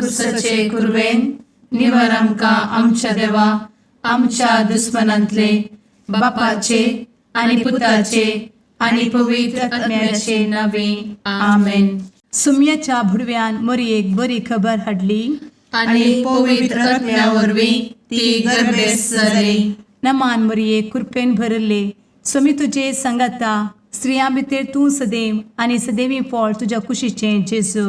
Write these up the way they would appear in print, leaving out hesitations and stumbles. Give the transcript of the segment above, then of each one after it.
खुर्सचे कुर्वेन निवर आमकां आमच्या देवा आमच्या दुस्मनांतले बापाचे आनी पुताचे आनी पवित्र आत्म्याचे नावे आमेन. सुम्याच्या भुडव्यान मरयेक बरी खबर हाडली आनी पवित्र आत्म्या वरवीं ती गर्भेस जाली. नमान मरयेक कृपेन भरले समी तुजे संगाता स्त्रियां भितर तूं सदैव आनी सदैवी फळ तुज्या कुशीचें जेजू.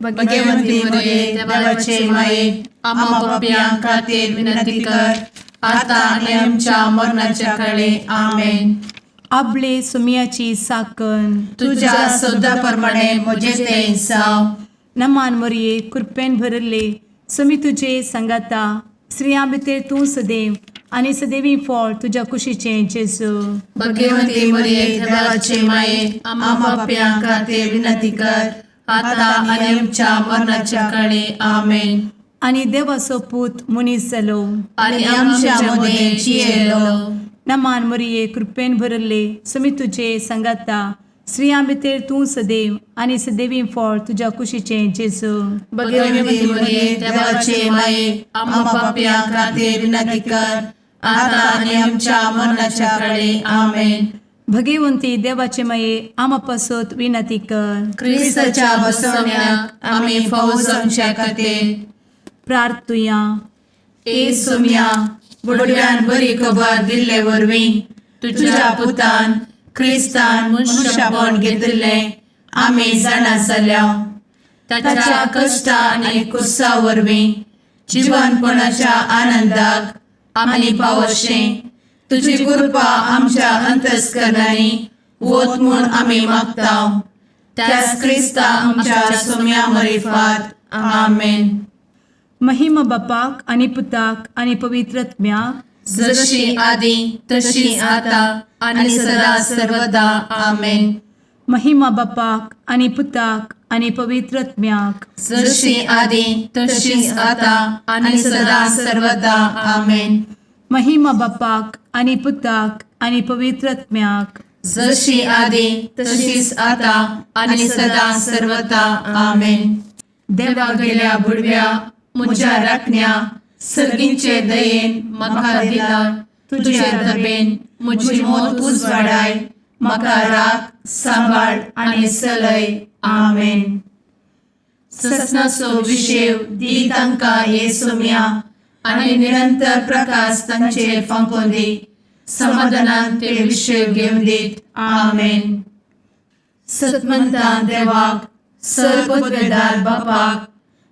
भगवंती मरिये देवाचे माये आम्हा पाप्यां खातीर विनंती कर आता आनी आमच्या मरणाच्या काळी आमेन. आपले सुम्याची साकन तुझ्या सोदा प्रमाणे म्हजे तें जावं. नमान मरये कृपेन भरले समी तुजे संगाता स्त्रियां भितर तूं सदैव आनी सदैवी फळ तुज्या कुशीचें जेजू. भगवंती मरिये देवाचे माये आम्हा पाप्यां खातीर विनंती कर आता आनी आमच्या मरणाच्या काळी आमेन. आनी देवाचो पूत मनीस जालो आनी आमच्या मदें जियेलो. नमान मरये कृपेन भरले समी तुजे संगाता स्त्रियां भितर तूं सदैव आनी सदैवी फळ तुज्या कुशीचें जेजू. भगवंती मरिये देवाचे माये आम्हा पाप्यां खातीर विनंती कर आता आनी आमच्या मरणाच्या काळी आमेन. भगवंती देवाचे माये आमा पासत विनंती कर. क्रिस्ताच्या बसवण्याक आमी फावो जावचे खातीर प्रार्थुया. ए सुम्या बुडव्यान बरी खबर दिल्ले वरवीं तुज्या पुतान क्रिस्तान मनशापण घेतिल्ले आमी जाणा जाल्या. ताच्या कश्टा आनी कुर्सा वरवीं जिवनपणाच्या आनंदाक आमी पावशें तुजी कृपा आमच्या अंतस्करणांनी वोत म्हूण आमी मागतां. त्याच क्रिस्ता आमच्या सुम्या मरिफात आमेन. महिमा बापाक आनी पुताक आनी पवित्र आत्म्याक जशी आदी तशी आता आनी सदा सर्वदा आमेन. महिमा बापाक आनी पुताक आनी पवित्र आत्म्याक जशी आदी तशीच आता आनी सदा सर्वदा आमेन. महिमा बापाक आनी पुताक आनी पवित्र आत्म्याक जशी आदी तशीच आता आनी सदा सर्वदा आमेन. देवा गेल्या बुडव्या म्हज्या राखण्या सर्गींचे दयेन म्हाका दिला तुजे धबेन म्हजी मोत उजवाडाय म्हाका राख सांबाळ आनी चलय आमेन. ससनाचो विशेव दी तांकां हे सुम्या आनी निरंतर प्रकाश तांचेर फांकून दी. समाधानान ते विशेव घेवन दीत आमेन. सतमंता देवाक सर्वपदवेदार बापाक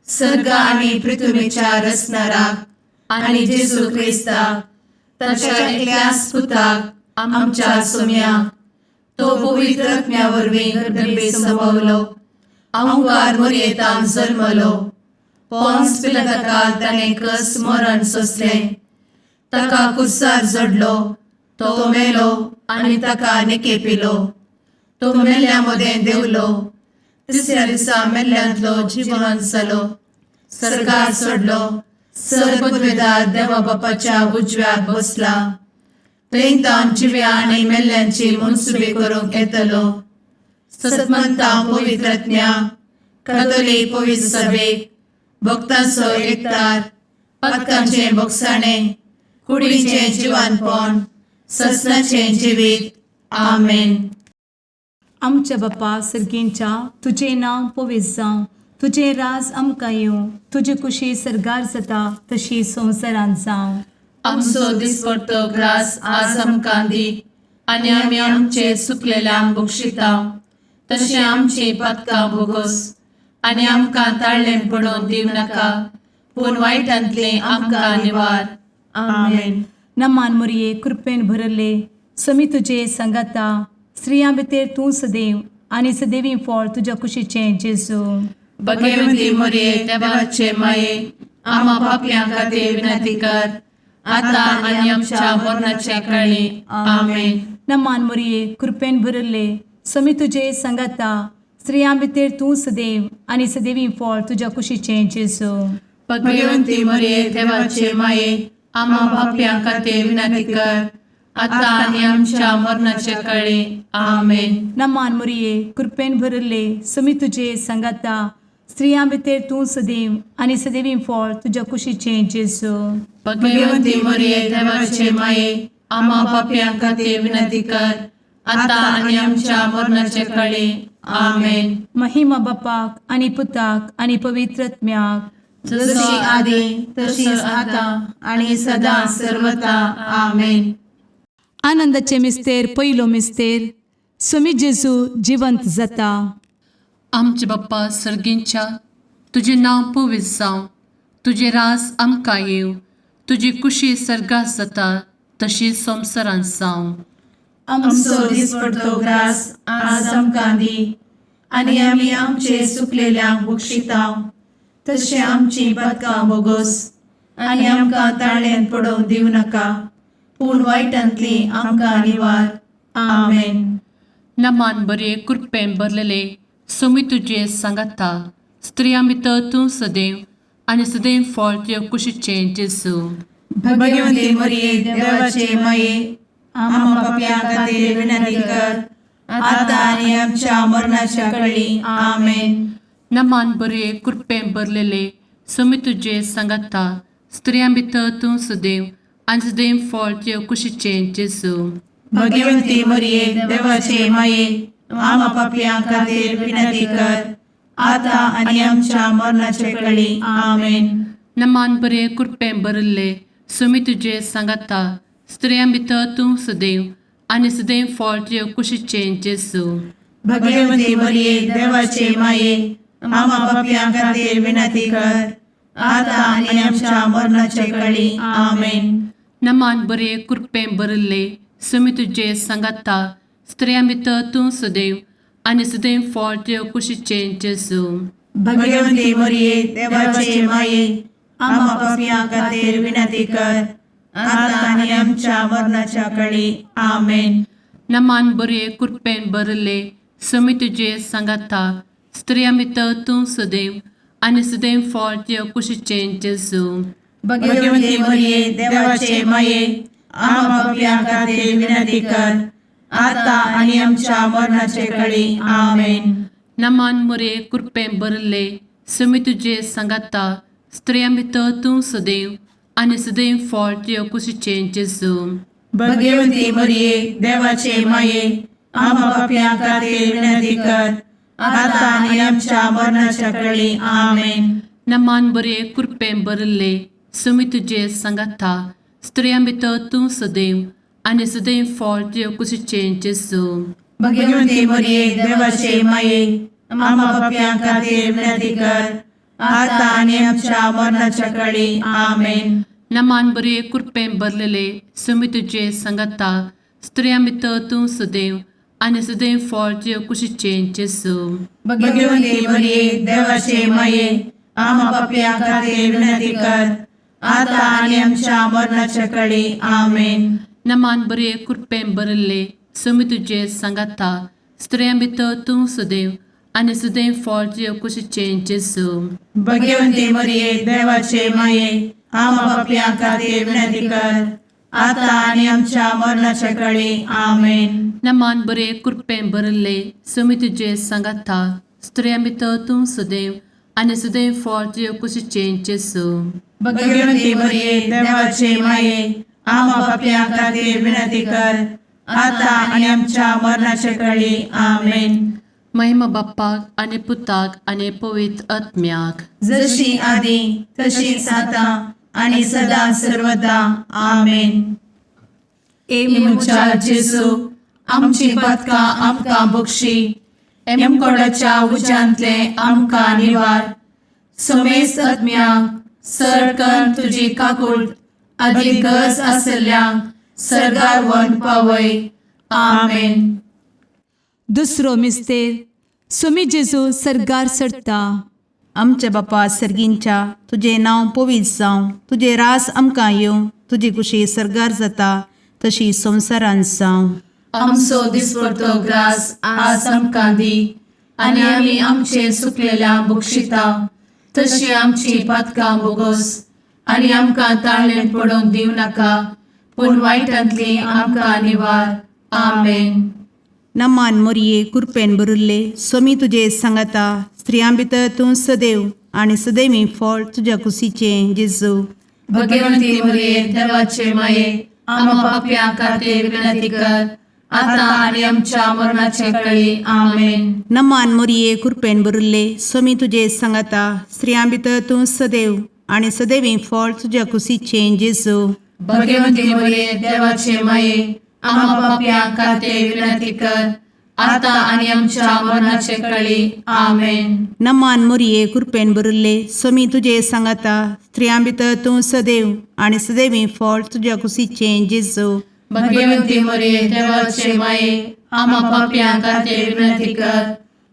सर्ग आनी पृथ्वीच्या रचणाराक आनी जेजू क्रिस्ताक ताच्या एकल्याच पुताक आमच्या सुम्याक तो पवित्र आत्म्या वरवीं गर्भे संभवलो. अंगार मरयेंत जल्मलो. पोंस पिलाताकाल ताणें कस मरण सोंसलें. ताका कुर्सार जडलो. तो मेलो आनी ताका निकेपिलो. तो मेल्ल्या मदें देंवलो. तिसऱ्या दिसा मेल्ल्यांतलो जिवंत जालो. सर्गार चडलो. सर्वपदवेदार देवा बापाच्या उजव्याक बसला. थंय जिव्या आनी मेल्ल्यांची मनसुबी करूंक येतलो. सतमंतां पवित्र आत्म्या कातोलीक पवित्र सभेक भक्तांचो एकठार पातकांचें भोगसाणें कुडीचें जिवनपण ससनाचें जिवीत आमेन. आमच्या बापा सर्गींच्या तुजें नांव पवित्र जावं. तुजें राज आमकां येवं. तुजी कुशी सर्गार जाता तशी संवसारांत जावं. आमचो दिसपडटो ग्रास आज आमकां दी आनी आमी आमचे चुकलेल्यांक बक्षिता तशें आमची पातकां भोगोस आनी आमकां ताळ्ळें पडोवन दिव नाका पूण वायटांतले आमकां निवार आमेन. नमान मरये कृपेन भरले समी तुजे संगाता स्त्रियां भितर तूं सदैव आनी सदैवी फळ तुज्या कुशीचें जेजू. भगवंती मरिये देवाचे माये आम्हा पाप्यां खातीर विनंती कर आता आनी आमच्या मरणाच्या काळी आमेन. नमान मरये कृपेन भरले समी तुजे संगाता स्त्रियां भितर तूं सदैव आनी सदैवी फळ तुज्या कुशीचें जेजू. भगवंती मरिये देवाचे माये आम्हा पाप्यां खातीर विनंती कर आता आनी आमच्या मरणाच्या काळी आमेन. नमान मरये कृपेन भरले समी तुजे संगाता स्त्रियां भितर तूं सदैव आनी सदैवी फळ तुज्या कुशीचें जेजू. भगवंती मरिये देवाचे माये आम्हा पाप्यां खातीर विनंती कर आता आणि आमच्या मरणाच्या काळी आमेन. महिमा बापाक आनी पुताक आनी पवित्रत्म्याक, जशी आदी तशीच आता आणि सदा सर्वदा आमेन. आनंदाचे मिस्तेर पयलो मिस्तेर, स्वामी जेजू जिवंत जाता. आमचे बाप्पा सर्गींच्या, तुझे नाव पवित्र जावं, तुझे रास आमकां येव, तुजी कुशी सर्गात जाता तशी संवसारांत जावं. आमचो दिसपडटो ग्रास आज आमकां दी आणि आमी आमचे सुकलेल्यांक बक्षितांव, तशें आमची पातकां बोगोस आनी आमकां ताळ्यान पडोवंक दिवं नाका, पूण वायटांतली आमकां निवार. आमेन. नमान बरे कृपेन भरलेले सोमी तुजे सांगाता, स्त्रियां भितर तूं सदैव आनी सदैव फळ तुज्या कुशीचें जेजू. भगवंती मरिये देवाचे माये आम्हा पाप्यां खातीर विनंती कर आता आणि आमच्या मरणाच्या काळी आमेन. नमान बरे कृपेन भरलेले सोमी तुजे सांगाता, स्त्रियां भितर तूं सदैव आनी सदैव फळ तुज्या कुशीचें जेजू. भगवंती मरिये देवाचे माये आम्हा पाप्यां खातीर विनंती कर आता आणि आमच्या मरणाच्या काळी आमेन. नमान बरे कृपेन भरले सोमी तुजे सांगाता, स्त्रियां भितर तूं सदैव आनी सदैव फळ तुज्या कुशीचें जेजू. भगवंती मरिये देवाचे माये आम्हा पाप्यां खातीर विनंती कर आता आणि आमच्या मरणाच्या काळी आमेन. नमान बरे कृपेन भरले सोमी तुजे सांगाता, स्त्रियां भितर तूं सदैव आनी सदैव फळ तुज्या कुशीचें जेजू. भगवंती मरिये देवाचे माये आम्हा पाप्यां खातीर विनंती कर आता आणि आमच्या मरणाच्या काळी आमेन. नमान बरे कृपेन भरले सोमी तुजे सांगाता, स्त्रियां भितर तूं सदैव आनी सदैव फळ तुज्या कुशीचें जेजू. भगवंती मरिये देवाचे माये आम्हा पाप्यां खातीर विनंती कर आता आणि आमच्या मरणाच्या काळी आमेन. नमान बरे कृपेन भरले सोमी तुजे सांगाता, स्त्रियां भितर तूं सदैव आनी सदैव फळ तुज्या कुशीचें जेजू. भगवंती मरिये देवाचे माये आम्हा पाप्यां खातीर विनंती कर आता आणि आमच्या मरणाच्या काळी आमेन. नमान बरे कृपेन भरले सोमी तुजे सांगाता, स्त्रियां भितर तूं सदैव आनी सदैव फळ तुज्या कुशीचें जेजू. भगवंती मरिये देवाचे माये आम्हा पाप्यां खातीर विनंती कर आता आणि आमच्या मरणाच्या काळी आमेन. नमान बरे कृपेन भरलेले सोमी तुजे सांगाता, स्त्रियां भितर तूं सदैव आनी सदैव फळ तुज्या कुशीचें जेजू. भगवंती मरिये देवाचे माये आम्हा पाप्यां खातीर विनंती कर आता आणि आमच्या मरणाच्या काळी आमेन. नमान बरे कृपेन भरले सोमी तुजे सांगाता, स्त्रियां भितर तूं सदैव आनी सदैव फळ तुज्या कुशीचें जेजू. भगवंती मरिये देवाचे माये आम्हा पाप्यां खातीर विनंती कर आता आणि आमच्या मरणाच्या काळी आमेन. नमान बरे कृपेन भरले सोमी तुजे सांगाता, स्त्रियां भितर तूं सदैव आनी सदैव फळ तुज्या कुशीचें जेजू. भगवंती मरिये देवाचे माये आम्हा पाप्यां खातीर विनंती कर आता आणि आमच्या मरणाच्या काळी आमेन. महिमा बाप्पाक आनी पुताक आनी पवित्र आत्म्याक, जशी आदी तशीच आता आणि सदा सर्वदा आमेन. मुचा जेजू आमची पातकां आमकां बक्षी, एमकोडाच्या उज्यांतले आमकां निवार. सोमेस आत्म्याक सडकन तुजी काकूट अधिक गरज आसल्यांक सर्गार व्हरून पावय. आमेन. दुसरो मिस्तेर, स्वामी जेजू सर्गार सरता. आमच्या बापा सर्गींच्या, तुझे नाव पवित्र जावं, तुझे रास आमकां येवं, तुजी कुशी सर्गार जाता तशी संवसारांत जावं. आमचो दिसपडटो ग्रास आज आमकां दी आनी आमी आमचे सुकलेल्यांक बक्षितांव, तशी आमची पातकां बोगोस आनी आमकां ताळ्यान पडोवंक दिवं नाका, पूण वायटांतली आमकां निवार. आमेन. नमान मोरये कृपेन भरुल्ले, स्वामी तुजे सांगाता, स्त्रियां भितर तूं सदैव आणि सदैवी फळ तुझ्या कुशीचें जेजू. भगवंती मरिये देवाचे माये आम्हा पाप्यां खातीर विनंती कर आता आणि आमच्या मरणाचे काळी आमेन. नमान मोरये कृपेन भरिल्ले स्वामी तुजे सांगाता स्त्रियां भितर तूं सदैव आणि सदैवी फळ तुझ्या कुशीचें जेजू. भगवंती मरिये देवाचे माये आम्हा पाप्यां खातीर विनंती कर आता आणि आमच्या मरणाचे काळी आमेन. नमान मोरये कृपेन भरिल्ले स्वामी तुजे सांगाता स्त्रियां भितर तूं सदैव आणि सदैवी फळ तुझ्या कुशीचें जेजू. भगवंती मरिये देवाचे माये आम्हा पाप्यां खातीर विनंती कर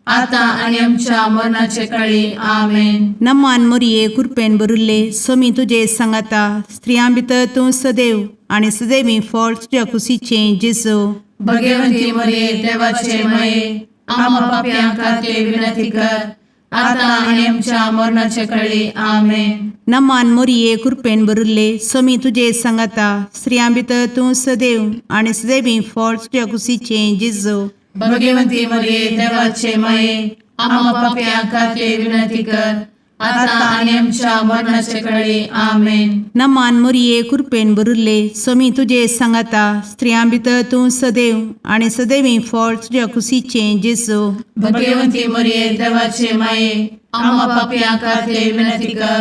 आता आणि आमच्या मरणाचे काळी आमेन. नमान मोरये कृपेन भरिल्ले स्वामी तुजे सांगाता स्त्रियां भितर तूं सदैव आणि सदैवी फळ तुझ्या कुशीचें जेजू. भगवंती मरिये देवाचे माये आम्हा पाप्यां खातीर विनंती कर आता आणि आमच्या मरणाचे काळी आमेन. नमान मोरये कृपेन भरिल्ले स्वामी तुजे सांगाता स्त्रियां भितर तूं सदैव आणि सदैवी फळ तुझ्या कुशीचें जेजू. भगवंती मरिये देवाचे माये आम्हा पाप्यां खातीर विनंती कर आता आणि आमच्या मरणाचे काळी आमेन. नमान मोरये कृपेन भरिल्ले स्वामी तुजे सांगाता स्त्रियां भितर तूं सदैव आणि सदैवी फळ तुझ्या कुशीचें जेजू. भगवंती मरिये देवाचे माये आम्हा पाप्यां खातीर विनंती कर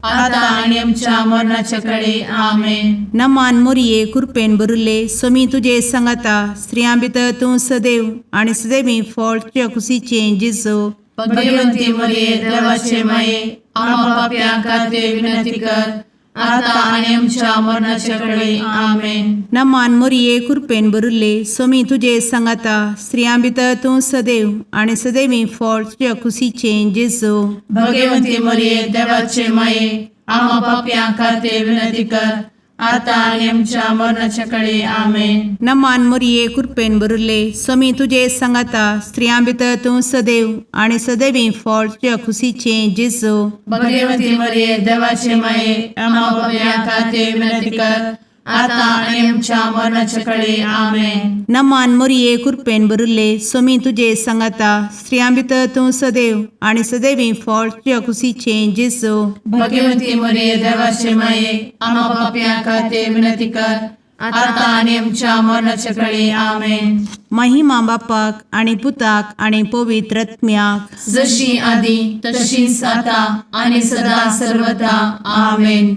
आता आणि आमच्या मरणाचे काळी आमेन. नमान मोरये कृपेन भरिल्ले स्वामी तुजे सांगाता स्त्रियां भितर तूं सदैव आणि सदैवी फळ तुझ्या कुशीचें जेजू. भगवंती मरिये देवाचे माये आम्हा पाप्यां खातीर विनंती कर आता आणि आमच्या मरणाचे काळी आमेन. नमान मोरये कृपेन भरिल्ले स्वामी तुजे सांगाता स्त्रियां भितर तूं सदैव आणि सदैवी फळ तुझ्या कुशीचें जेजू. भगवंती मरिये देवाचे माये आम्हा पाप्यां खातीर विनंती कर आता आणि आमच्या मरणाच्या काळी आमेन. नमान मोरये कृपेन भरिल्ले स्वामी तुजे सांगाता स्त्रियां भितर तूं सदैव आणि सदैवी फळ तुझ्या कुशीचें जेजू. भगवंती मरिये देवाचे माये आम्हा पाप्यां खातीर विनंती कर आता आणि आमच्या मरणाच्या काळी आमेन. नमान मोरये कृपेन भरिल्ले स्वामी तुजे सांगाता स्त्रियां भितर तूं सदैव आणि सदैवी फळ तुझ्या कुशीचें जेजू. भगवंती मरिये देवाचे माये आम्हा पाप्यां खातीर विनंती कर आता आणि आमच्या मरणाच्या काळी आमेन. महिमा बापाक आणि पुताक आणि पवित्र आत्म्याक जशी आधी तशीच आता आणि सदा सर्वदा आमेन.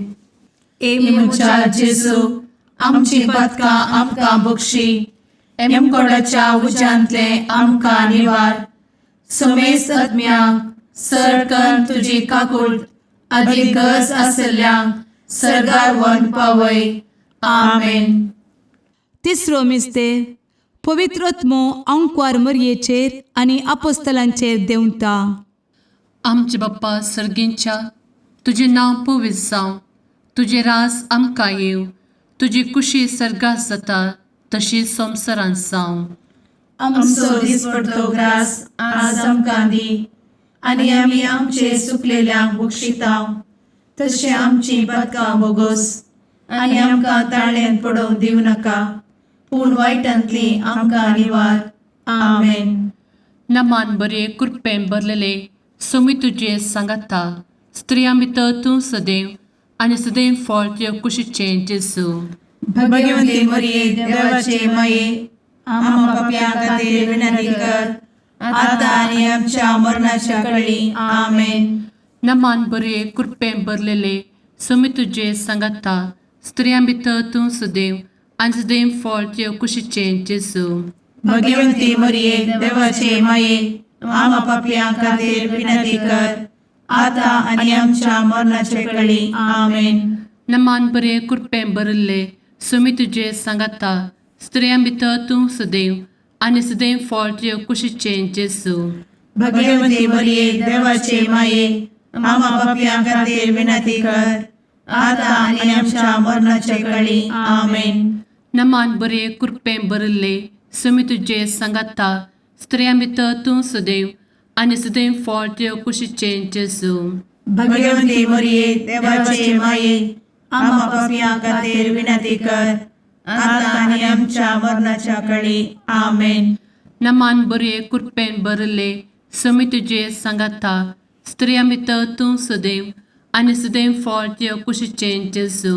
एमुच्या जेजू आमची पदकां आमकां बक्षी एमकोडाच्या उज्यांतले आमकां निवार. समेस्त आत्म्यांक सरकन तुजी काकूट अधिक गरज आसल्ल्यांक सरगार वन पावय. आमेन. तिसरो मिस्तेर पवित्र आत्मो अंकवार मरयेचेर आनी आपोस्तलांचेर देंवता. आमचे बाप्पा सर्गींच्या तुझे नांव पवित्र जावं, तुझे राज आमकां येव, तुजी कुशी सर्गात जाता तशी संवसारांत जावं. आमचो दिसपडटो ग्रास आज आमकां दी आनी आमी आमचे चुकलेल्यांक बक्षितांव तशें आमची पदकां बोगोस आनी आमकां ताळ्यान पडोवंक दिवं नाका पूण वायटांतली आमकां निवार. आमेन. नमान बरे कृपेन भरलेले सोमी तुजे सांगाता स्त्रियां भितर तूं सदैव आनी सदैव फळ तुज्या कुशीचें जेजू. भगवंती मरिये देवाचे माये आम्हा पाप्यां खातीर विनंती कर आता आनी आमच्या मरणाच्या काळी. आमेन. नमान बरे कृपेन भरलेले सोमी तुजे सांगाता स्त्रियां भितर तूं सदैव आनी सदैव फळ तुज्या कुशीचें जेजू. भगवंती मरिये देवाचे माये आम्हा पाप्यां खातीर विनंती कर आता आनी आमच्या मरणाचे काळी. आमेन. नमान बरे कृपेन भरले सोमी तुजे सांगाता स्त्रियां भितर तूं सदैव आनी सदैव फळ तुज्या कुशीचें जेजू. भगवंती मरिये देवाचे माये आम्हा पाप्यां खातीर विनंती कर आता आनी आमच्या मरणाचे काळी. आमेन. नमान बरे कृपेन भरले सोमी तुजे सांगाता स्त्रियां भितर तूं सदैव आनी सदैव फळ तुज्या कुशीचें जेजू. भगवंती मरिये देवाचे माये आम्हा पाप्यां खातीर विनंती कर आता आनी आमच्या मरणाच्या काळी. आमेन. नमान बरे कृपेन भरले समी तुझे सांगाता स्त्रियां भितर तूं सदैव आनी सदैव फळ तुझ्या कुशीचें जेजू.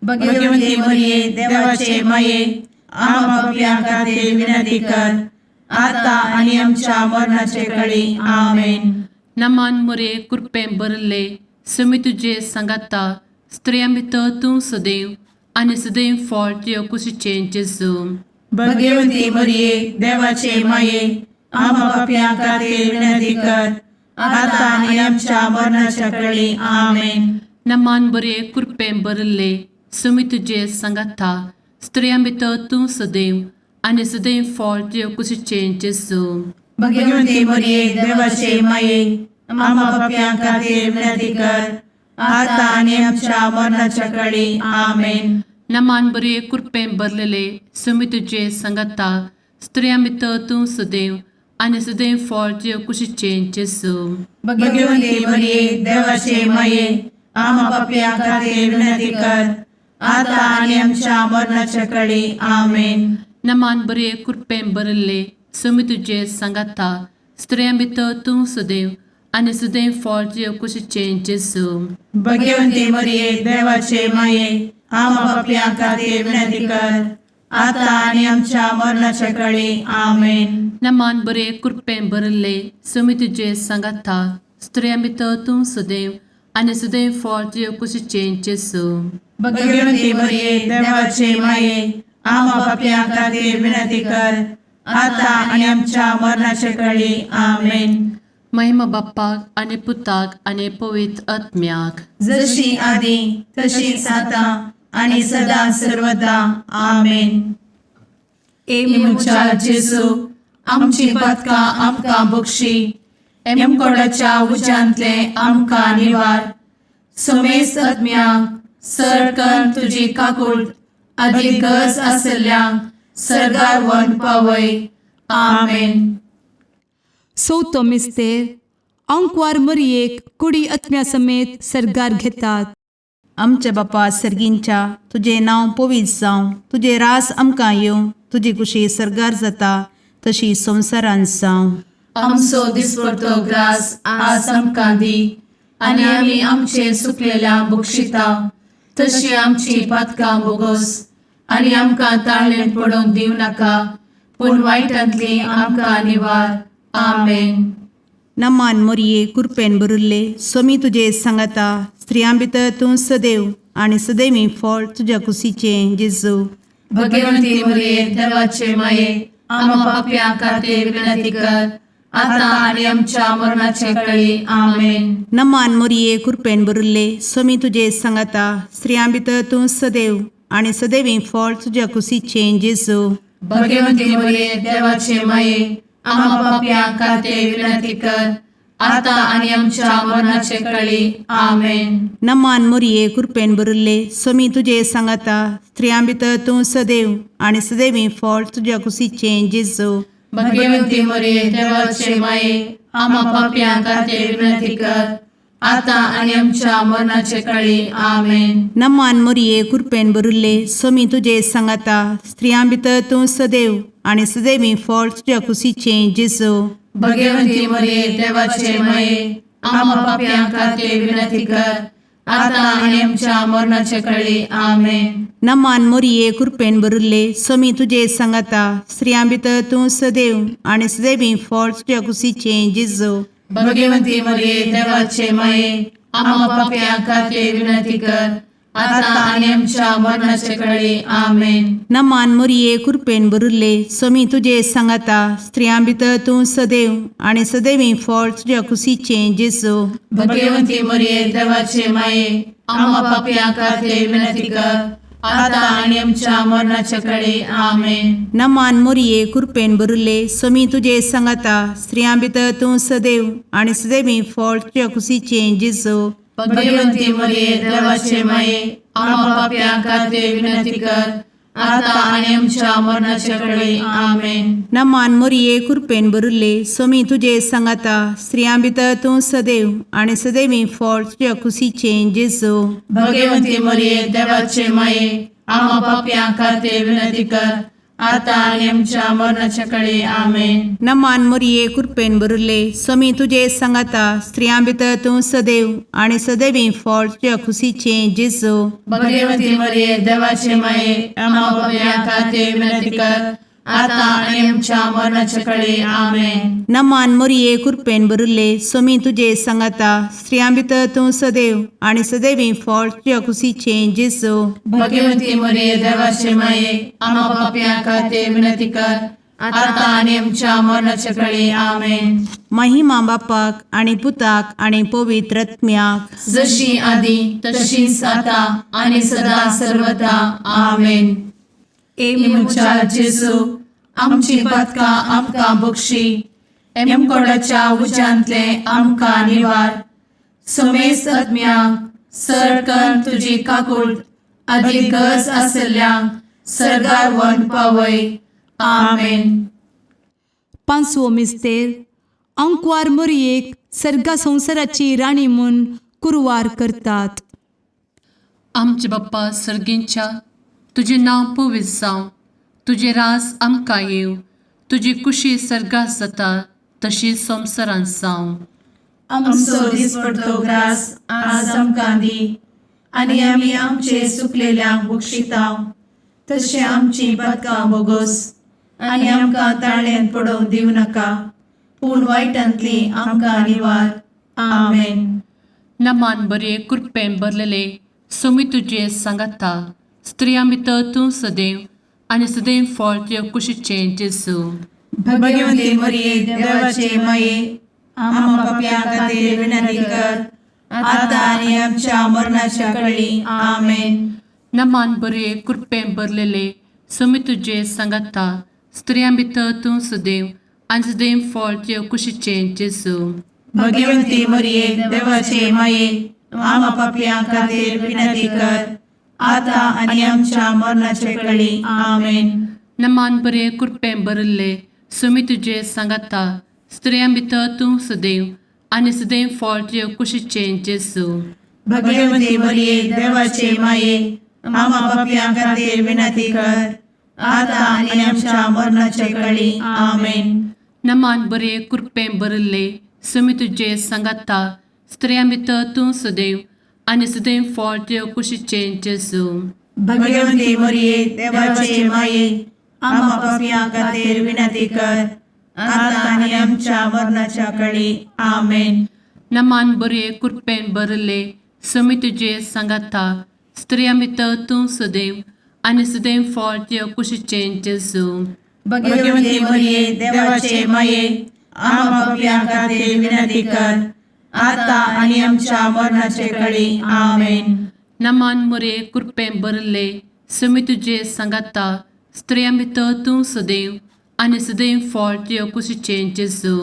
भगवंती मरिये देवाचे माये आम्हा पापियां खातीर विनंती कर आता आणि आमच्या मरणाचे काळी आमेन. नमान मोरे कृपें भरले समी तुझे सांगाता स्त्रियां भितर तूं सदैव आनी सदैव फळ तुझ्या कुशीचें जेजू. भगवंती मरिये देवाचे माये आम्हा पापियां खातीर विनंती कर आता आणि आमच्या मरणाच्या काळी आमेन. नमान बरे कृपें भरले समी तुझे सांगाता स्त्रियां भितर तूं सदैव आनी सदैव फळ तुझ्या कुशीचें जेजू. भगवंती मरिये देवाचे माये आम्हा पापियां खातीर विनंती कर आता आणि आमच्या मरणाच्या काळी आमेन. नमान बरे कृपें भरलेले समी तुझे सांगाता स्त्रियां भितर तूं सदैव आनी सदैव फळ तुझ्या कुशीचें जेजू. भगवंती मरिये देवाचे माये आम्हा पापियां खातीर विनंती कर आता आणि आमच्या मरणाच्या काळी आमेन. नमान बरे कृपें भरले समी तुझे सांगाता स्त्रियां भितर तूं सदैव आनी सदैव फळ तुझ्या कुशीचें जेजू. भगवंती मरिये देवाचे माये आम्हा पापियां खातीर विनंती कर आता आणि आमच्या मरणाच्या काळी आमेन. नमान बरे कृपें भरले समी तुझे सांगाता स्त्रियां भितर तूं सदैव आनी सदैव फळ तुझ्या कुशीचें जेजू. भगवंती मरिये देवाचे माये आम्हा पापियां खातीर विनंती कर आता आणि आमच्या मरणाच्या काळी आमेन. महिमा बाप्पाक आनी पुताक आनी पवित्र आत्म्याक जशी आदी तशीच आता आणि सदा सर्वदा आमेन. मुचा जेजू आमची पदकां आमकां बक्षी एमकोडाच्या उज्यांतले आमकां निवार. समेस्त आत्म्यांक सरकन तुजी काकूळ अधिक गरज आसल्ल्यांक सरगार वन पावय. आमेन. चवथो मिस्तेर अंकवार मरियेक कुडी आत्म्या समेत सरगार घेतात. आमच्या बापा सर्गींच्या तुझे नांव पवित्र जावं, तुझे रास आमकां येवं, तुजी कुशी सरगार जाता तशी संवसारांत जावं. आमचो दिसपडटो ग्रास आज आमकां दी आनी आमी आमचे चुकलेल्यांक बक्षिता तशी आमची पातकां बोगोस आनी आमकां ताळ्ळें पडोवंक दिव नाका पूण वायटांतली आमकां निवार. आमेन. नमान मोरये कृपेन भरिल्ले समी तुजे सांगाता स्त्रियां भितर तूं सदैव आनी सदैवी फळ तुज्या कुशीचें जेजू. भगवंती मरिये देवाचे माये आम्हा पापियां खातीर विनंती कर आता आणि आमच्या मरणाचे काळी. आमेन. नमान मोरये कृपेन भरिल्ले समी तुजे सांगाता स्त्रियां भितर तूं सदैव आनी सदैवी फळ तुज्या कुशीचें जेजू. भगवंती मरिये देवाचे माये आम्हा पापियां खातीर विनंती कर आता आणि आमच्या मरणाचे काळी. आमेन. नमान मोरये कृपेन भरिल्ले समी तुजे सांगाता स्त्रियां भितर तूं सदैव आनी सदैवी फळ तुज्या कुशीचें जेजू. भगवंती मरिये देवाचे माये आम्हा पापियां खातीर विनंती कर आता आणि आमच्या मरणाचे काळी. आमेन. नमान मोरये कृपेन भरिल्ले समी तुजे सांगाता स्त्रियां भितर तूं सदैव आनी सदैवी फळ तुज्या कुशीचें जेजू. भगवंती मरिये देवाचे माये आम्हा पापियां खातीर विनंती कर आता आणि आमच्या मरणाचे काळी. आमेन. नमान मोरये कृपेन भरिल्ले समी तुजे सांगाता स्त्रियां भितर तूं सदैव आनी सदैवी फळ तुज्या कुशीचें जेजू. भगवंती मरिये देवाचे माये आम्हा पापियां खातीर विनंती कर आता आणि आमच्या मरणाचे काळी. आमेन. नमान मोरये कृपेन भरिल्ले समी तुजे सांगाता स्त्रियां भितर तूं सदैव आनी सदैवी फळ तुज्या कुशीचें जेजू. भगवंती मरिये देवाचे माये आम्हा पापियां खातीर विनंती कर आता आणि आमच्या मरणाच्या काळी. आमेन. नमान मोरये कृपेन भरिल्ले समी तुजे सांगाता स्त्रियां भितर तूं सदैव आनी सदैवी फळ तुज्या कुशीचें जेजू. भगवंती मरिये देवाचे माये आम्हा पापियां खातीर विनंती कर आता आणि आमच्या मरणाच्या काळी. आमेन. नमान मोरये कृपेन भरिल्ले समी तुजे सांगाता स्त्रियां भितर तूं सदैव आनी सदैवी फळ तुज्या कुशीचें जेजू. भगवंती मरिये देवाचे माये आम्हा पापियां खातीर विनंती कर आता आणि आमच्या मरणाच्या काळी आमेन. नमान मोरये कृपेन बरुले स्वामी तुझे सांगाता स्त्रियां भितर तूं सदैव आणि सदैवी फळ तुझ्या खुशीचे जेजू. भगवती मरिये देवाचे माये आम्हा पाप्यां खातीर विनंती कर, आता आणि आमच्या मरणाच्या काळी आमेन. नमान मोरये कृपेन बरुले स्वामी तुझे सांगाता स्त्रियां भितर तूं सदैव आणि सदैवी फळ तुझ्या खुशीचे जेजू. भगवती मरिये देवाचे माये आम्हा पाप्यां खातीर विनंती कर, आता आणि आमच्या मरणाच्या काळी आमेन. महिमा बापाक आणि पुताक आणि पवित्र आत्म्याक, जशी आधी तशीच आता आणि सदा सर्वदा आमेन. मुचा जेजू आमची पदकां आमकां बक्षी, एमकोडाच्या उज्यांतले आमकां निवार. समेस्त आत्म्यांक सरकन तुजी काकूट अधिक गरज आसल्ल्यांक सरगार वन पावय. आमेन. पांचवो मिस्तेर अंकवार मोरयेक सर्गा संवसाराची राणी म्हूण कुरवार करतात. आमचे बाप्पा सर्गींच्या तुझे नांव पवित्र जावं, तुझे रास आमकां येव, तुजी कुशी सर्गास जाता तशी संवसारांत जावं. आमचो दिसपडटो ग्रास आज आमकां दी, आनी आमी आमचे चुकलेल्यांक बक्षितांव. तशें आमची पदकां बोगोस आनी आमकां ताळ्यान पडोवंक दिवं नाका, पूण वायटांतली आमकां निवार. आमेन. नमान बरे कृपेन भरलेले सोमी तुझे सांगाता स्त्रियां भितर तूं सदैव आणि सदैव फळ तुझ्या कुशीचे जेजू. भगवती मरिये देवाचे माये आम्हा पाप्यां खातीर विनंती कर, आता आनी आमच्या मरणाच्या काळी आमेन. नमान बरे कृपेन भरलेले सोमी तुझे सांगाता स्त्रियां भितर तूं सदैव आणि सदैव फळ तुझ्या कुशीचे जेजू. भगवती मरिये देवाचे माये आम्हा पाप्यां खातीर विनंती कर, आता आनी आमच्या मरणाच्या काळी आमेन. नमान बरे कृपेन भरले सोमी तुझे सांगाता स्त्रियां भितर तूं सदैव आणि सदैव फळ तुझ्या कुशीचे जेजू. भगवती मरिये देवाचे माये आम्हा पाप्यां खातीर विनंती कर, आता आनी आमच्या मरणाच्या काळी आमेन. नमान बरे कृपेन भरले सोमी तुझे सांगाता स्त्रियां भितर तूं सदैव आणि सदैव फळ तुझ्या कुशीचे जेजू. भगवती मरिये देवाचे माये आम्हा पाप्यां खातीर विनंती कर, आता आनी आमच्या मरणाच्या काळी आमेन. नमान बरे कृपेन भरले सोमी तुझे सांगाता स्त्रियां भितर तूं सदैव आणि सदैव फळ तुझ्या कुशीचे जेजू. भगवती मरिये देवाचे माये आम्हा पाप्यां खातीर विनंती कर, आता आनी आमच्या मरणाच्या काळी आमेन. नमान बरे कृपेन भरले सोमी तुझे सांगाता स्त्रियां भितर तूं सदैव आणि सदैव फळ तुझ्या कुशीचे जेजू.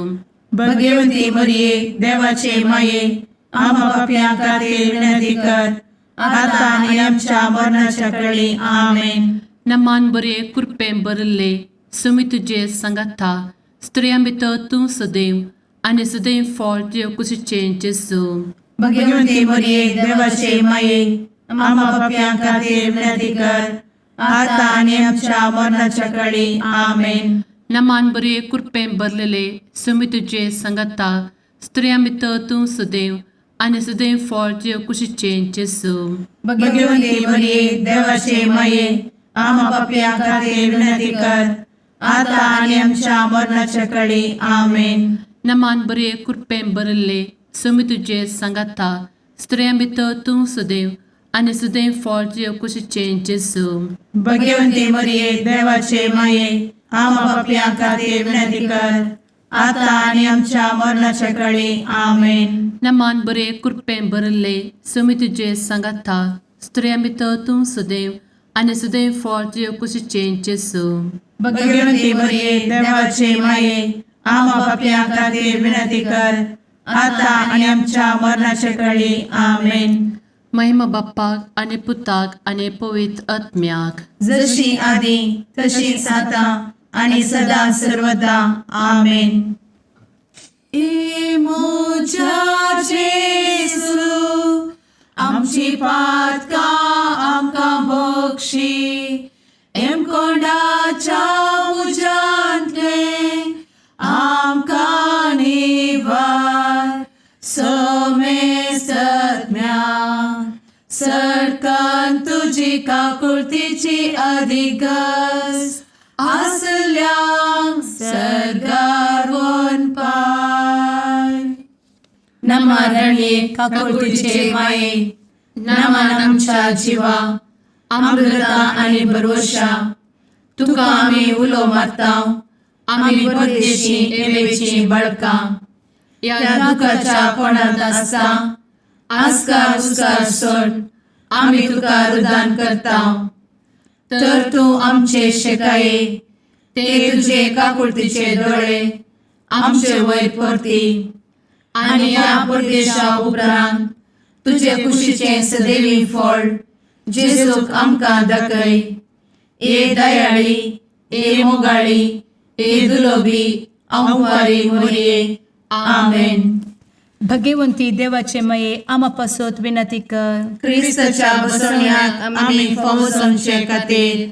भगवती मरिये देवाचे माये आम्हा पाप्यां खातीर विनंती कर, आता आनी आमच्या मरणाच्या काळी आमेन. नमान बरे कृपेन भरले सोमी तुझे सांगाता स्त्रियां भितर तूं सदैव आणि सदैव फळ तुझ्या कुशीचे जेजू. भगवती मरिये देवाचे माये आम्हा पाप्यां खातीर विनंती कर, आता आनी आमच्या मरणाच्या काळी आमेन. नमान बरे कृपेन भरलेले सोमी तुझे सांगाता स्त्रियां भितर तूं सदैव आणि सदैव फळ तुझ्या कुशीचे जेजू. भगवती मरिये देवाचे माये आम्हा पाप्यां खातीर विनंती कर, आता आनी आमच्या मरणाच्या काळी आमेन. नमान बरे कृपेन भरले सोमी तुझे सांगाता स्त्रियां भितर तूं सदैव आणि सदैव फळ तुझ्या कुशीचे जेजू. भगवती मरिये देवाचे माये आम्हा पाप्यां खातीर विनंती कर, आता आनी आमच्या मरणाच्या काळी आमेन. नमान बरे कृपेन भरले सोमी तुझे सांगाता स्त्रियां भितर तूं सदैव आणि सदैव फळ तुझ्या कुशीचे जेजू. भगवती मरिये देवाचे माये आम्हा पाप्यां खातीर विनंती कर, आता आनी आमच्या मरणाच्या काळी आमेन. महिमा बाप्पाक आणि पुताक आणि पवित्र आत्म्याक, जशी आधी तशीच आता आणि सदा सर्वदा आमेन. मोजा जेसू आमची पातकां आमकां बक्षी, एम कोंडाच्या काकुळतीची अधिगस आसल्या सरगार वन पाय. नमारणे काकुळतीचे माये नमान आमच्या जिवा अमृता आणि भरवशा तुका आम्ही उलो मारताव. आम्ही परदेशी एवेची बळका या दुखाच्या कोणात आसता आस्कार उस्कार सोड आम्ही तुका रुदान करताव. तर तू आमचे शेकाये ते तुझे काकुळतीचे डोळे आमचे वयर परती आणि या परदेशा उपरांत तुझे कुशीचे सदैवी फळ जेजूक आमकां दाखय. ए दयाळी ए मोगाळी ए दुलोबी अंवारी मोरये. आमेन. भगवंती देवाचे मये आम्हा पासोत विनंती कर. क्रिस्ताच्या बसवण्यात आम्ही फावोसोनचे खातीर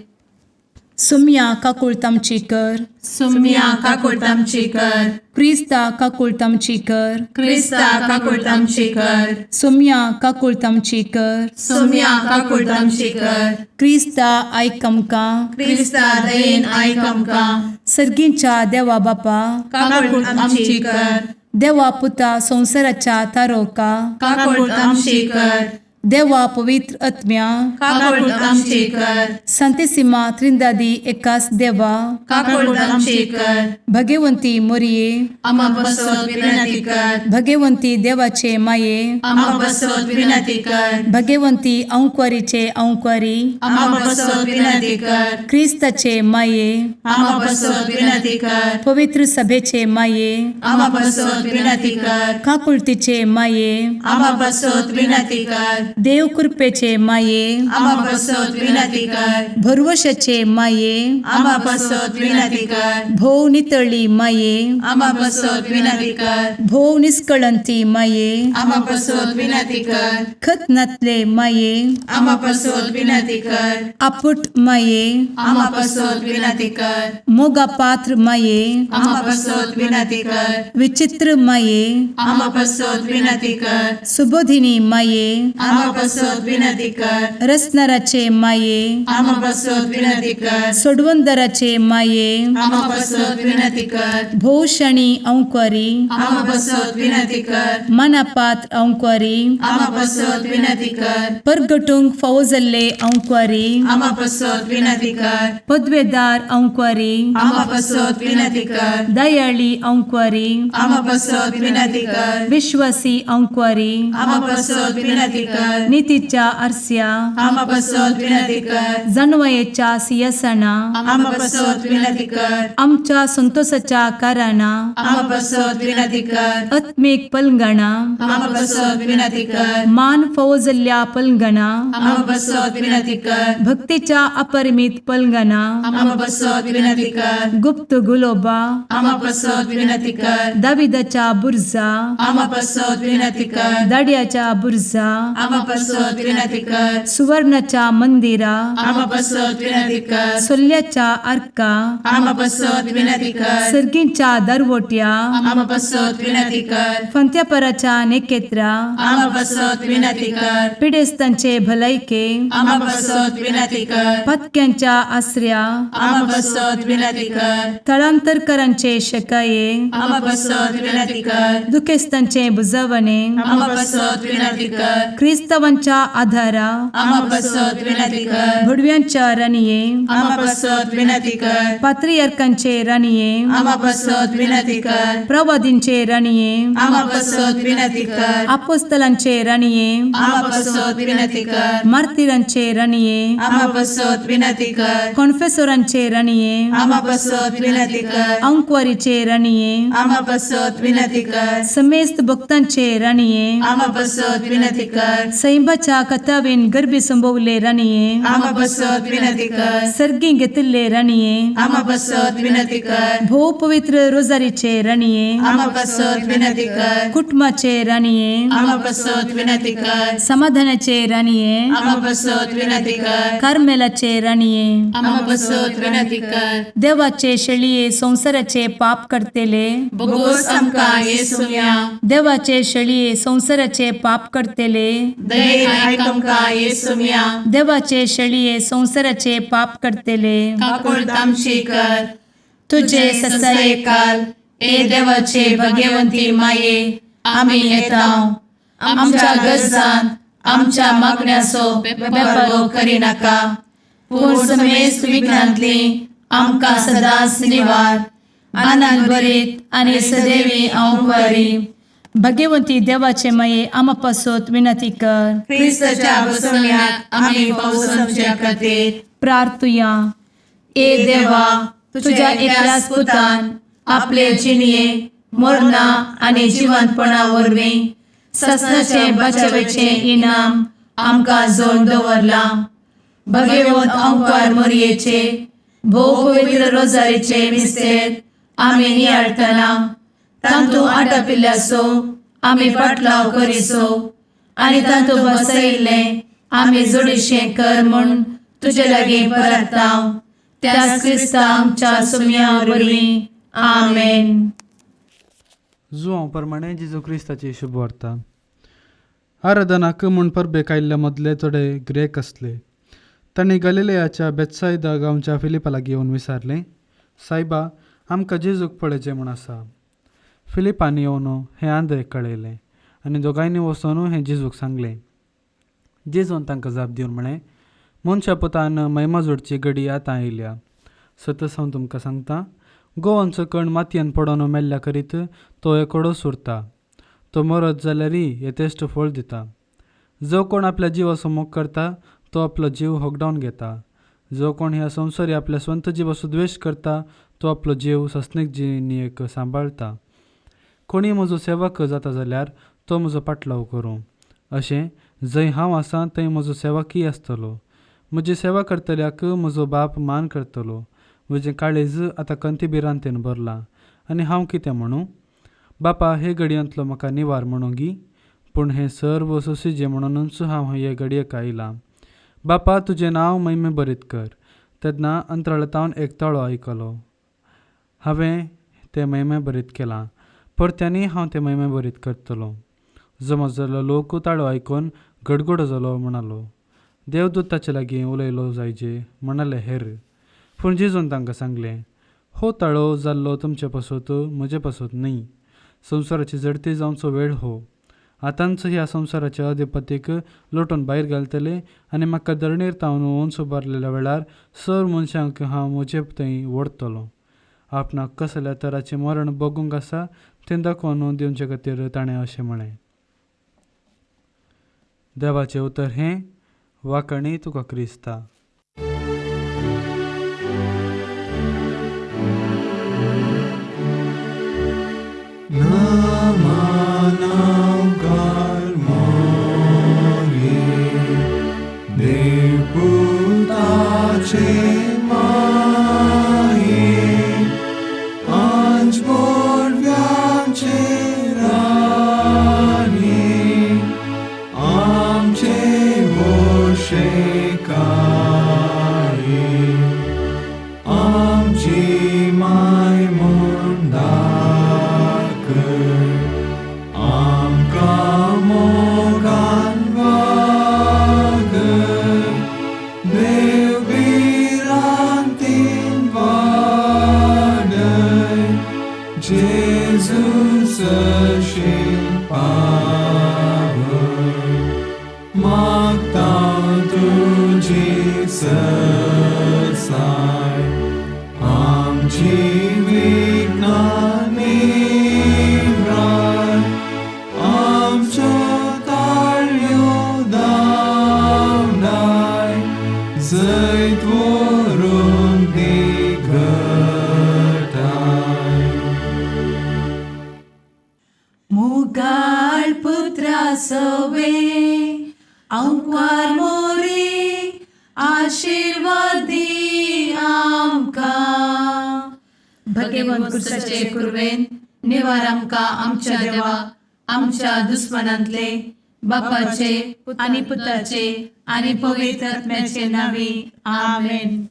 सुम्या काकुळतामची कर. सुम्या काकुळतामची कर. क्रिस्ता काकुळतामची कर. क्रिस्ता काकुळतामची कर. सुम्या काकुळतामची कर. सुम्या काकुळतामची कर. क्रिस्ता आयकमका. क्रिस्ता दयेन आयक आमकां. सर्गींच्या देवा बापा काकुळतामची कर. देवा पुता संसाराच्या तारोका. काकुळतामची कर. देवा पवित्र आत्म्या काकुळतामची कर. संतेसिमा त्रिंदादी एकाच देवा काकुळतामची कर. भगवंती मोरिये आम्हा बसवत विनंती कर. भगवंती देवाचे माये आम्हा बसवत विनंती कर. भगवंती औंक्वारीचे औंक्वारी आम्हा बसवत विनंती कर. ख्रिस्ताचे माये आम्हा बसवत विनंती कर. पवित्र सभेचे माये आम्हा बसवत विनंती कर. काकुळतीचे माये आम्हा बसवत विनंती कर. देव कृपेचे माये आम्हा बसवत विनंती कर. भरवशाचे माये आम्हा बसवत विनंती कर. भोव नितळी माये आम्हा बसवत विनंती कर. भोव निष्कळंती माये आम्हा बसवत विनंती कर. खत नातले माये आम्हा बसवत विनंती कर. आपुट माये आम्हा बसवत विनंती कर. मोगा पात्र माये आम्हा बसवत विनंती कर. विचित्र माये आम्हा बसवत विनंती कर. सुबोधिनी माये आम्हा बसवत विनंती कर. रसनाराचे माये आम्हा बसवत विनंती कर. सोडवंदराचे माये आम्हा बसवत विनंती कर. भोषणी औंक्वारी आम्हा बसवत विनंती कर. मनापात्र औंक्वारी आम्हा बसवत विनंती कर. परगटुंग फौजल्ले औंक्वारी आम्हा बसवत विनंती कर. पदवेदार औंक्वारी आम्हा बसवत विनंती कर. दयाळी औंक्वारी आम्हा बसवत विनंती कर. विश्वासी औंक्वारी आम्हा बसवत विनंती कर. नीतीच्या आरस्या आम्हा बसवत विनंती कर. जणवयेच्या सिंहासना आम्हा बसवत विनंती कर. आमच्या संतोषाच्या कारणा आम्हा बसवत विनंती कर. आत्मिक पलंगणा आम्हा बसवत विनंती कर. मान फौजल्या पलंगणा आम्हा बसवत विनंती कर. भक्तीच्या अपरिमित पलंगणा आम्हा बसवत विनंती कर. गुप्त गुलोबा आम्हा बसवत विनंती कर. दाविदाच्या बुर्जा आम्हा बसवत विनंती कर. दाडियाच्या बुर्जा आम्हा बसवत विनंती कर. सुवर्णाच्या मंदिरा आम्हा बसवत विनंती कर. सोल्याच्या अर्का आम्हा बसवत विनंती कर. सर्गींच्या दरवोट्या आम्हा बसवत विनंती कर. फंत्यापराच्या नेकेत्रा आम्हा बसवत विनंती कर. पिडेस्तांचे भलायके आम्हा बसवत विनंती कर. पथक्यांच्या आश्रया आम्हा बसवत विनंती कर. स्थळांतरकरांचे शकाये आम्हा बसवत विनंती कर. दुखेस्तांचे बुजावणे आम्हा बसवत विनंती कर. ख्रिस्तवांच्या आधारा आम्हा बसवत विनंती कर. भुडव्यांच्या राणीये आम्हा बसवत विनंती कर. पात्रियार्कांचे राणीये आम्हा बसवत विनंती कर. प्रवादींचे राणीये आम्हा बसवत विनंती कर. अपोस्तलांचे राणीये आम्हा बसवत विनंती कर. मार्तिरांचे राणीये आम्हा बसवत विनंती कर. कॉन्फेसोरांचे राणीये आम्हा बसवत विनंती कर. अंक्वारीचे राणीये आम्हा बसवत विनंती कर. समेस्त भक्तांचे राणीये आम्हा बसवत विनंती कर. सैंबाच्या कथावेन गर्भी संभवले राणीये आम्हा बसवत विनंती कर. सर्गी घेतले राणीये आम्हा बसवत विनंती कर. भो पवित्र रोजारीचे राणीये आम्हा बसवत विनंती कर. कुटुंबाचे राणीये आम्हा बसवत विनंती कर. समाधानाचे राणीये आम्हा बसवत विनंती कर. कार्मेलाचे राणीये आम्हा बसवत विनंती कर. देवाचे शळीये संसाराचे पाप करतेले बोगोस आमकां येसुया. देवाचे शळीये संसाराचे पाप करतेले दयेन आयक आमकां येसू मिया देवाचे शेळये संवसाराचे पाप करतेले काकूळ तामशी कर तुझे ससाये काल ए देवाचे भाग्यवंती माये आमी येताव आमच्या गरजान आमच्या मागण्याचो बेपागो करी नाका पूण समेस्त विघ्नांतली आमकां सदांच निवार आनंद बरीत आनी सदैवी औंकवारी भाग्यवंती देवाचे माये आमा पासत विनंती कर क्रिस्ताच्या बसवण्याक आमी पावसाच्या खातीर प्रार्थुया ए देवा तुझ्या एकल्याच पुतान आपले जिणये मरणा आनी जिवंतपणा वरवीं सस्नाचे बचावेचे इनाम आमकां जोड दवरला भगवंत औंकार मरयेचे भोव पवित्र रोजारीचे मिस्तेर आमी नियाळटना तांतू आटापिल्ल्यासो आमी पाटलाव करिसो आनी तांतू बसयिल्ले आमी जोडिशें कर म्हूण तुजे लागीं परतांव त्याच क्रिस्ता आमच्या सुम्या वरवीं आमेन. जुआं प्रमाणे जेजू क्रिस्ताची शुभ वार्ता. आराधनाक म्हूण परबेक आयिल्ले मदले थोडे ग्रेक आसले. तांणी गलिलेयाच्या बेतसायदा गांवच्या फिलिपा लागीं येवन विचारलें, सायबा आमकां जेजूक पळयचें म्हूण आसा. फिलिपानी येवन हें आंद्रेक कळयलें आनी दोगांयनी वचून हें जेजूक सांगलें. जेजून तांकां जाप दिवन म्हळें, मनशा पुतान महिमा जोडची घडी आतां आयल्या. सतत हांव तुमकां सांगता, गोवांचो कण मातयेन पडोन मेल्ल्या करीत तो एकोडोच उरता. तो मरत जाल्यारय येतेश्ट फळ दिता. जो कोण आपल्या जिवाचो मोग करता तो आपलो जीव होगडावन घेता. जो कोण ह्या संवसारी आपल्या स्वंत जिवाचो द्वेश करता तो आपलो जीव सस्नीक जिणेक सांबाळटा. कोणी म्हजो सेवक जाता जाल्यार तो म्हजो पाटलाव करूं. अशें जंय हांव आसां थंय म्हजो सेवकय आसतलो. म्हजी सेवा करतल्याक म्हजो बाप मान करतलो. म्हजें काळीज आतां कंतीबिरांतेन भरलां आनी हांव कितें म्हणूं? बापा हे घडयांतलो म्हाका निवार म्हणूं गी. पूण हें सर्व सोंसिजे म्हणूनच हांव हे घडयेक आयलां. बापा तुजें नांव महिमे बरीत कर. तेन्ना अंतराळतावन एक तळो आयकलो. हांवें तें महिमे बरीत केलां. परत्यांनी हांव तें महिमे बरीत करतलो. जमा जाल्लो लोक ताळो आयकून गडगडो जालो म्हणालो. देवदूत ताचे लागीं उलयलो जायजे म्हणाले हेर. पूण जेजून तांकां सांगलें, हो ताळो जाल्लो तुमचे पासत म्हजे पासत न्ही. संवसाराची जडती जावचो वेळ हो. आतांच ह्या संवसाराच्या अधिपतीक लोटून भायर घालतले आनी म्हाका धरणीर तावन उंच उबारलेल्या वेळार सर मनशांक हांव म्हजे थंय ओडटलो. आपणाक कसल्या तराचें मरण बगूंक आसा तें दाखोवन दिवचे खातीर ताणें अशें म्हळें. देवाचें उतर हें, वाकणी तुका क्रिस्ता. मुगाळ पुत्रा सवे औंकवार मोरी आशीर्वाद दी आमकां. भगवंत कुर्साचे कुरवेन निवार आमकां आमच्या देवा आमच्या दुस्मनांतले बापाचे आनी पुताचे आनी पवित्र आत्म्याचे नांवी आमेन.